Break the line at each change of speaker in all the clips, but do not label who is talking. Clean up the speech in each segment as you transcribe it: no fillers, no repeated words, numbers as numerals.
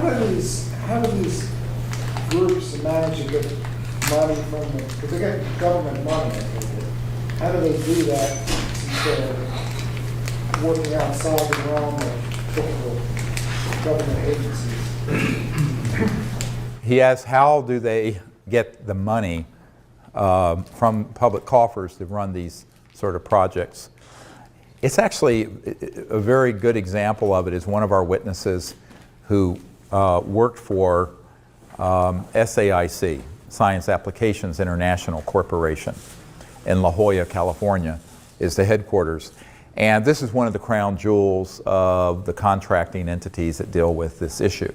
how do these groups manage to get money from the, because they get government money, I think. How do they do that since they're working outside the realm of typical government agencies?
He asks, how do they get the money from public coffers to run these sort of projects? It's actually a very good example of it is one of our witnesses who worked for SAIC, Science Applications International Corporation, in La Jolla, California, is the headquarters. And this is one of the crown jewels of the contracting entities that deal with this issue.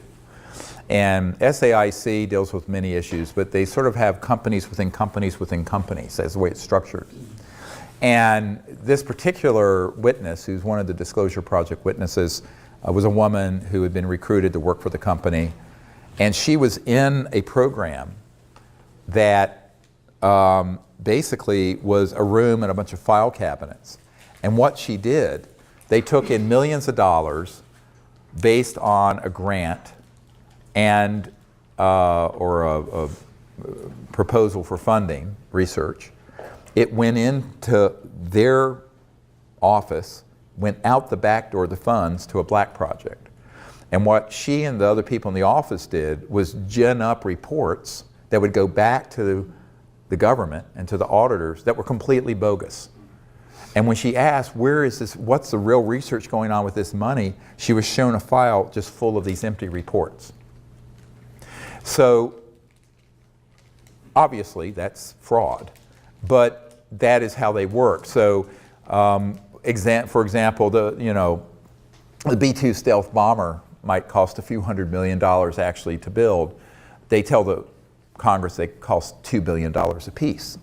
And SAIC deals with many issues, but they sort of have companies within companies within companies. That's the way it's structured. And this particular witness, who's one of the Disclosure Project witnesses, was a woman who had been recruited to work for the company. And she was in a program that basically was a room and a bunch of file cabinets. And what she did, they took in millions of dollars based on a grant and or a proposal for funding research. It went into their office, went out the back door of the funds to a black project. And what she and the other people in the office did was gin up reports that would go back to the government and to the auditors that were completely bogus. And when she asked, where is this, what's the real research going on with this money, she was shown a file just full of these empty reports. So obviously that's fraud, but that is how they work. So for example, the B-2 stealth bomber might cost a few $100 million actually to build. They tell the Congress they cost $2 billion apiece.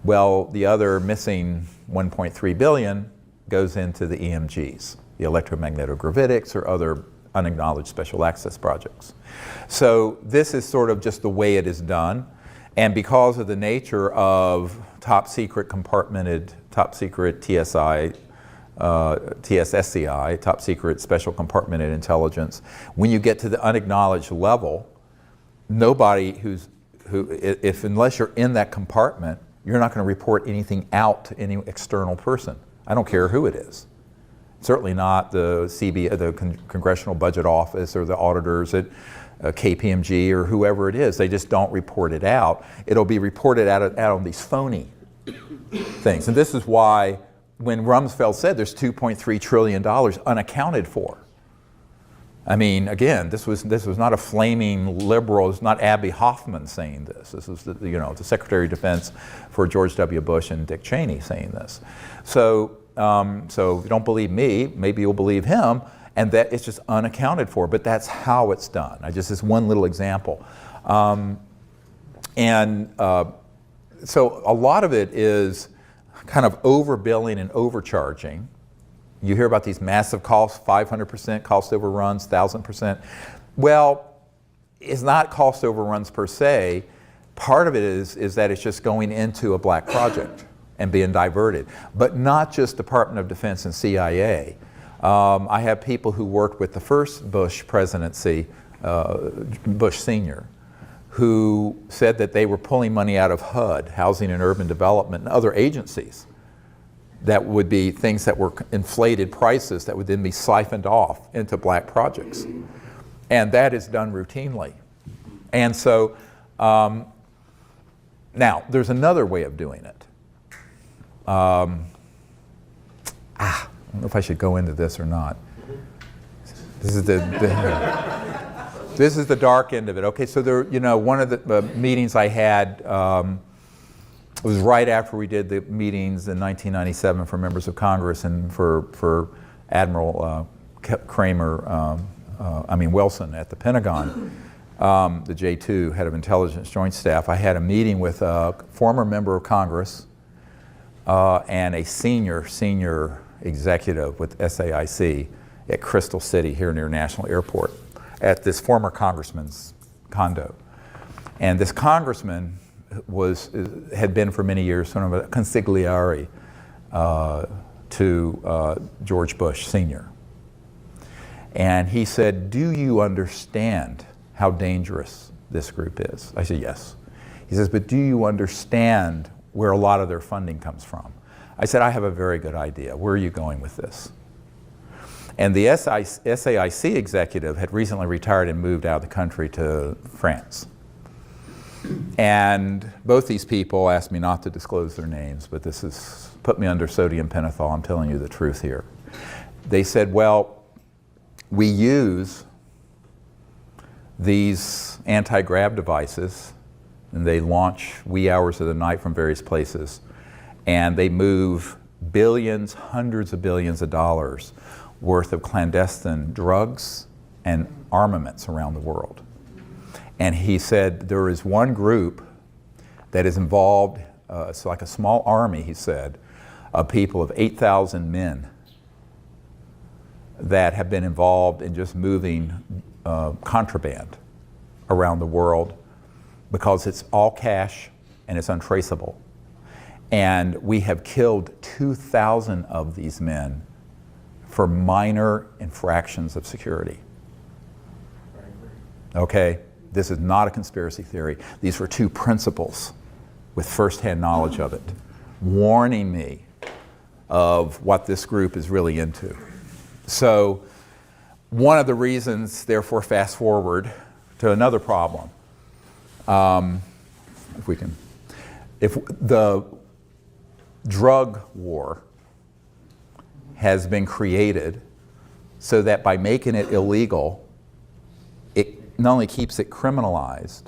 Well, the other missing $1.3 billion goes into the EMGs, the electromagnetogravitics or other unacknowledged special access projects. So this is sort of just the way it is done. And because of the nature of top secret compartmented, top secret TSI, TSSCI, top secret special compartmented intelligence, when you get to the unacknowledged level, nobody unless you're in that compartment, you're not going to report anything out to any external person. I don't care who it is. Certainly not the Congressional Budget Office or the auditors at KPMG or whoever it is. They just don't report it out. It'll be reported out on these phony things. And this is why when Rumsfeld said there's $2.3 trillion unaccounted for. I mean, again, this was not a flaming liberal. It's not Abby Hoffman saying this. This is the Secretary of Defense for George W. Bush and Dick Cheney saying this. So if you don't believe me, maybe you'll believe him, and that it's just unaccounted for. But that's how it's done. This one little example, so a lot of it is kind of overbilling and overcharging. You hear about these massive costs, 500% cost overruns, 1,000%. Well, it's not cost overruns per se. Part of it is that it's just going into a black project and being diverted. But not just Department of Defense and CIA. I have people who worked with the first Bush presidency, Bush Sr., who said that they were pulling money out of HUD, Housing and Urban Development, and other agencies. That would be things that were inflated prices that would then be siphoned off into black projects. And that is done routinely. And so, now, there's another way of doing it. I don't know if I should go into this or not. This is this is the dark end of it. Okay, so one of the meetings I had, it was right after we did the meetings in 1997 for members of Congress and for Admiral Wilson at the Pentagon, the J2, head of intelligence joint staff. I had a meeting with a former member of Congress and a senior executive with SAIC at Crystal City here near National Airport at this former congressman's condo. And this congressman had been for many years sort of a consigliere to George Bush Sr. And he said, do you understand how dangerous this group is? I said, yes. He says, but do you understand where a lot of their funding comes from? I said, I have a very good idea. Where are you going with this? And the SAIC executive had recently retired and moved out of the country to France. And both these people asked me not to disclose their names, but this has put me under sodium pentothal. I'm telling you the truth here. They said, well, we use these anti-grav devices, and they launch wee hours of the night from various places, and they move billions, hundreds of billions of dollars worth of clandestine drugs and armaments around the world. And he said there is one group that is involved, it's like a small army, he said, of people of 8,000 men that have been involved in just moving contraband around the world because it's all cash and it's untraceable. And we have killed 2,000 of these men for minor infractions of security. Okay, this is not a conspiracy theory. These were two principals with firsthand knowledge of it, warning me of what this group is really into. So one of the reasons, therefore, fast forward to another problem. If the drug war has been created so that by making it illegal, it not only keeps it criminalized,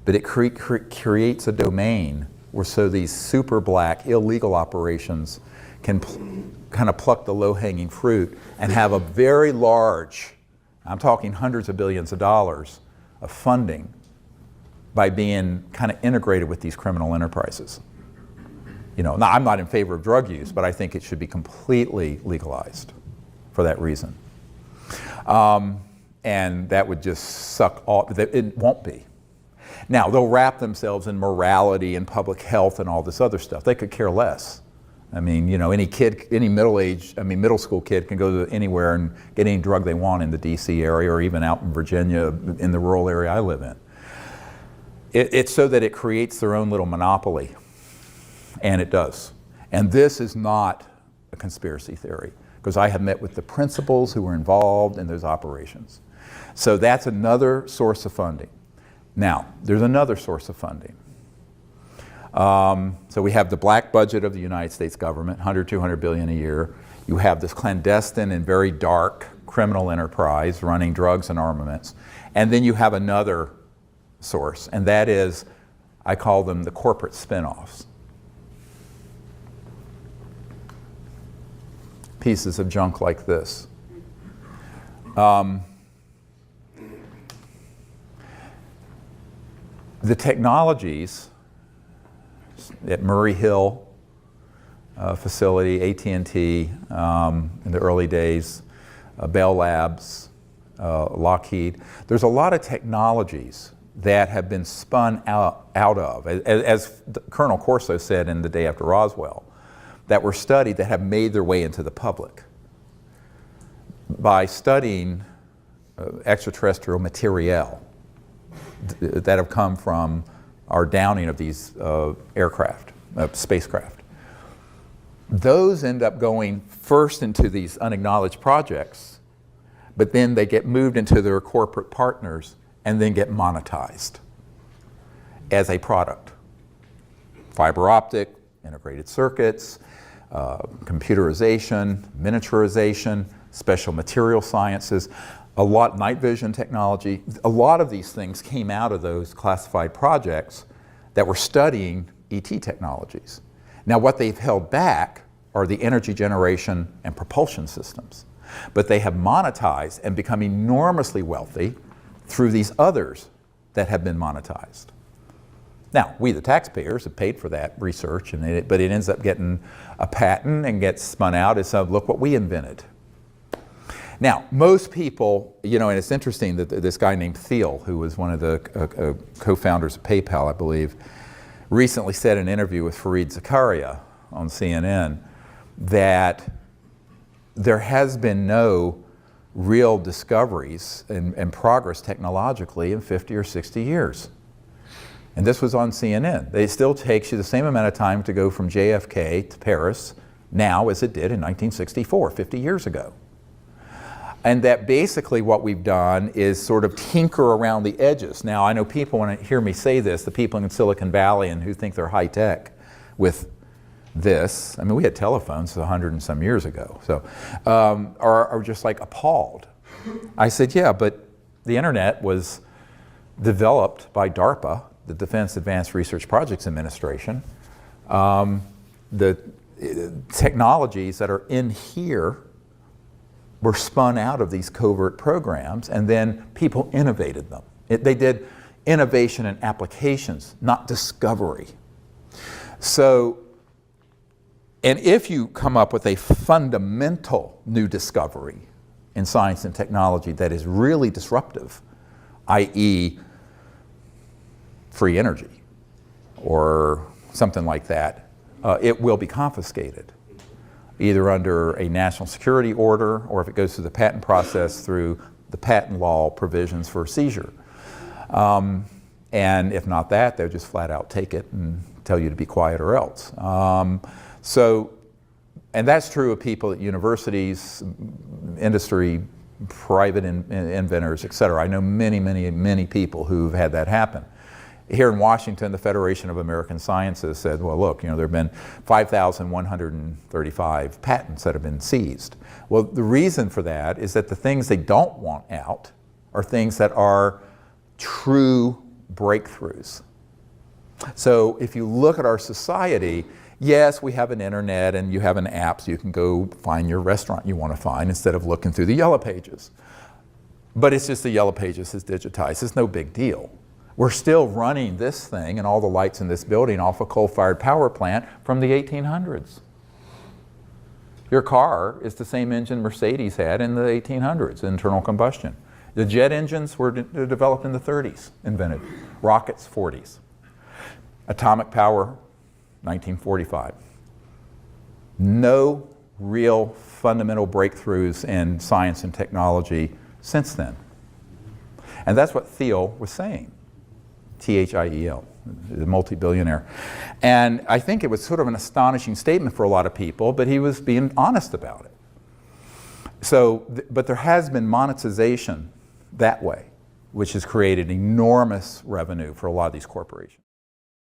but it creates a domain where so these super black illegal operations can kind of pluck the low-hanging fruit and have a very large, I'm talking hundreds of billions of dollars of funding by being kind of integrated with these criminal enterprises. You know, now I'm not in favor of drug use, but I think it should be completely legalized for that reason. And that would just suck all, it won't be. Now, they'll wrap themselves in morality and public health and all this other stuff. They could care less. I mean, you know, any kid, any middle school kid can go to anywhere and get any drug they want in the DC area or even out in Virginia in the rural area I live in. It's so that it creates their own little monopoly, and it does. And this is not a conspiracy theory, because I have met with the principals who were involved in those operations. So that's another source of funding. Now, there's another source of funding. So we have the black budget of the United States government, 100, 200 billion a year. You have this clandestine and very dark criminal enterprise running drugs and armaments. And then you have another source, and that is, I call them the corporate spin-offs. Pieces of junk like this. The technologies at Murray Hill facility, AT&T in the early days, Bell Labs, Lockheed. There's a lot of technologies that have been spun out of, as Colonel Corso said in The Day After Roswell, that were studied that have made their way into the public. By studying extraterrestrial materiel that have come from our downing of these aircraft, spacecraft. Those end up going first into these unacknowledged projects, but then they get moved into their corporate partners and then get monetized as a product. Fiber optic, integrated circuits, computerization, miniaturization, special material sciences, a lot, night vision technology. A lot of these things came out of those classified projects that were studying ET technologies. Now what they've held back are the energy generation and propulsion systems. But they have monetized and become enormously wealthy through these others that have been monetized. Now, we the taxpayers have paid for that research, but it ends up getting a patent and gets spun out as, look what we invented. Now, most people, you know, and it's interesting that this guy named Thiel, who was one of the co-founders of PayPal, I believe, recently said in an interview with Fareed Zakaria on CNN that there has been no real discoveries and progress technologically in 50 or 60 years. And this was on CNN. It still takes you the same amount of time to go from JFK to Paris now as it did in 1964, 50 years ago. And that basically what we've done is sort of tinker around the edges. Now, I know people, when they hear me say this, the people in Silicon Valley and who think they're high tech with this, I mean, we had telephones 100 and some years ago, so, are just like appalled. I said, yeah, but the internet was developed by DARPA, the Defense Advanced Research Projects Administration. The technologies that are in here were spun out of these covert programs, and then people innovated them. They did innovation and applications, not discovery. So, and if you come up with a fundamental new discovery in science and technology that is really disruptive, i.e. free energy or something like that, it will be confiscated, either under a national security order or if it goes through the patent process through the patent law provisions for seizure. And if not that, they'll just flat out take it and tell you to be quiet or else. And that's true of people at universities, industry, private inventors, et cetera. I know many, many, many people who've had that happen. Here in Washington, the Federation of American Sciences said, well, look, there have been 5,135 patents that have been seized. Well, the reason for that is that the things they don't want out are things that are true breakthroughs. So if you look at our society, yes, we have an internet and you have an app so you can go find your restaurant you want to find instead of looking through the yellow pages. But it's just the yellow pages is digitized. It's no big deal. We're still running this thing and all the lights in this building off a coal-fired power plant from the 1800s. Your car is the same engine Mercedes had in the 1800s, internal combustion. The jet engines were developed in the 30s, invented. Rockets, 40s. Atomic power, 1945. No real fundamental breakthroughs in science and technology since then. And that's what Thiel was saying. Thiel, the multi-billionaire. And I think it was sort of an astonishing statement for a lot of people, but he was being honest about it. So, but there has been monetization that way, which has created enormous revenue for a lot of these corporations.